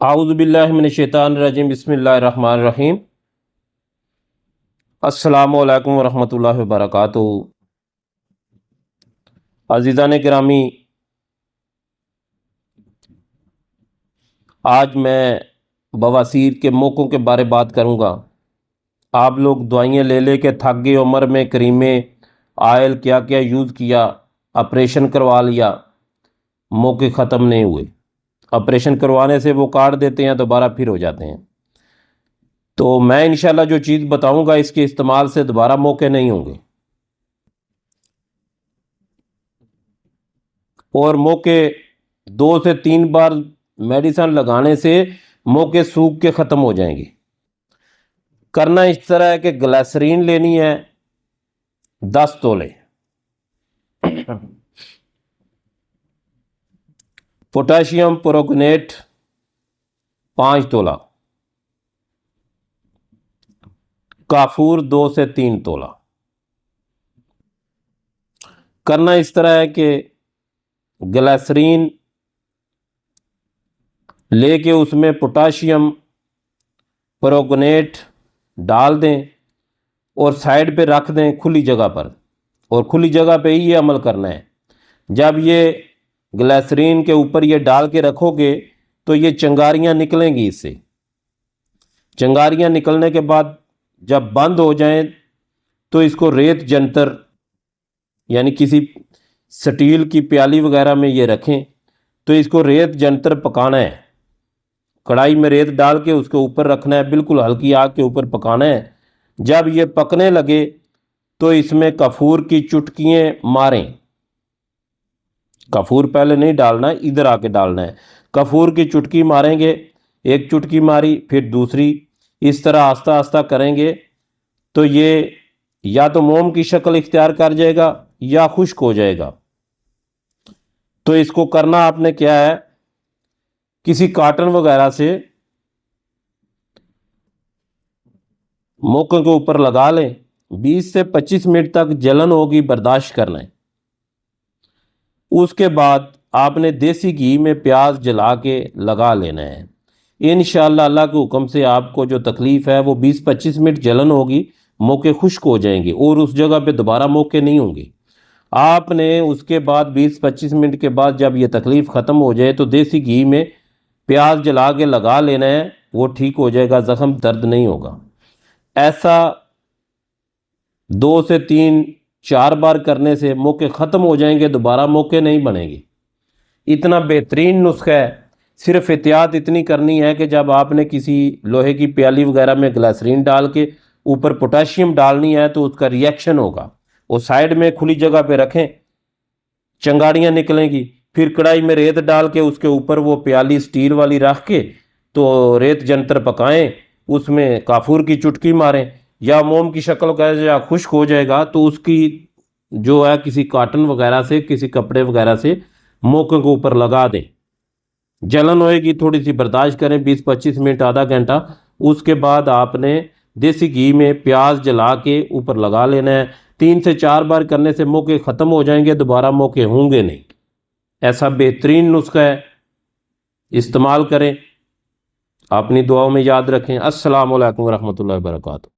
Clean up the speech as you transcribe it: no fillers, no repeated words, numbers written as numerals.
आऊज़ुबिल्लाहि मिनश्शैतानिर्रजीम बिस्मिल्लाहिर्रहमानिर्रहीम। अस्सलामु अलैकुम वरहमतुल्लाहि वबरकातुहू। अज़ीज़ान गिरामी, आज मैं बवासीर के मौक़ों के बारे बात करूँगा। आप लोग दवाइयाँ ले ले के थक गए, उम्र में क्रीमें आयल क्या क्या यूज़ किया, ऑपरेशन करवा लिया, मौके ख़त्म नहीं हुए। ऑपरेशन करवाने से वो काट देते हैं, दोबारा फिर हो जाते हैं। तो मैं इंशाल्लाह जो चीज़ बताऊंगा इसके इस्तेमाल से दोबारा मौके नहीं होंगे और मौके 2 से 3 बार मेडिसिन लगाने से मौके सूख के ख़त्म हो जाएंगे। करना इस तरह है कि ग्लिसरीन लेनी है 10 तोले, पोटाशियम परमंगनेट 5 तोला, काफूर 2 से 3 तोला। करना इस तरह है कि ग्लिसरीन लेके उसमें पोटाशियम परमंगनेट डाल दें और साइड पे रख दें खुली जगह पर, और खुली जगह पे ही ये अमल करना है। जब ये ग्लिसरीन के ऊपर ये डाल के रखोगे तो ये चिंगारियाँ निकलेंगी। इससे चिंगारियाँ निकलने के बाद जब बंद हो जाएं तो इसको रेत जंतर यानी किसी स्टील की प्याली वगैरह में ये रखें। तो इसको रेत जंतर पकाना है, कढ़ाई में रेत डाल के उसके ऊपर रखना है, बिल्कुल हल्की आग के ऊपर पकाना है। जब ये पकने लगे तो इसमें कफूर की चुटकियाँ मारें। कफूर पहले नहीं डालना, इधर आके डालना है। कफूर की चुटकी मारेंगे, एक चुटकी मारी फिर दूसरी, इस तरह आस्ता आस्ता करेंगे तो ये या तो मोम की शक्ल इख्तियार कर जाएगा या खुश्क हो जाएगा। तो इसको करना आपने क्या है, किसी कॉटन वगैरह से मौके के ऊपर लगा लें। 20 से 25 मिनट तक जलन होगी, बर्दाश्त करना है। उसके बाद आपने देसी घी में प्याज जला के लगा लेना है। इंशाअल्लाह अल्लाह के हुक्म से आपको जो तकलीफ़ है वो 20-25 मिनट जलन होगी, मौके खुश्क हो जाएंगे और उस जगह पे दोबारा मौके नहीं होंगे। आपने उसके बाद 20-25 मिनट के बाद जब ये तकलीफ़ ख़त्म हो जाए तो देसी घी में प्याज जला के लगा लेना है, वो ठीक हो जाएगा, ज़ख़म दर्द नहीं होगा। ऐसा 2 से 3-4 बार करने से मौके ख़त्म हो जाएंगे, दोबारा मौके नहीं बनेंगे। इतना बेहतरीन नुस्खा है। सिर्फ एहतियात इतनी करनी है कि जब आपने किसी लोहे की प्याली वगैरह में ग्लिसरीन डाल के ऊपर पोटाशियम डालनी है तो उसका रिएक्शन होगा। वो साइड में खुली जगह पे रखें, चिंगारियाँ निकलेंगी। फिर कढ़ाई में रेत डाल के उसके ऊपर वो प्याली स्टील वाली रख के तो रेत जंतर पकाएं, उसमें काफूर की चुटकी मारें या मोम की शक्ल का या खुश्क हो जाएगा तो उसकी जो है किसी कॉटन वगैरह से, किसी कपड़े वगैरह से मौके के ऊपर लगा दें। जलन होएगी, थोड़ी सी बर्दाश्त करें, 20-25 मिनट, आधा घंटा। उसके बाद आपने देसी घी में प्याज जला के ऊपर लगा लेना है। 3 से 4 बार करने से मौके ख़त्म हो जाएंगे, दोबारा मौके होंगे नहीं। ऐसा बेहतरीन नुस्खा है, इस्तेमाल करें। अपनी दुआओं में याद रखें। अस्सलामु अलैकुम रहमतुल्लाहि व बरकातुहू।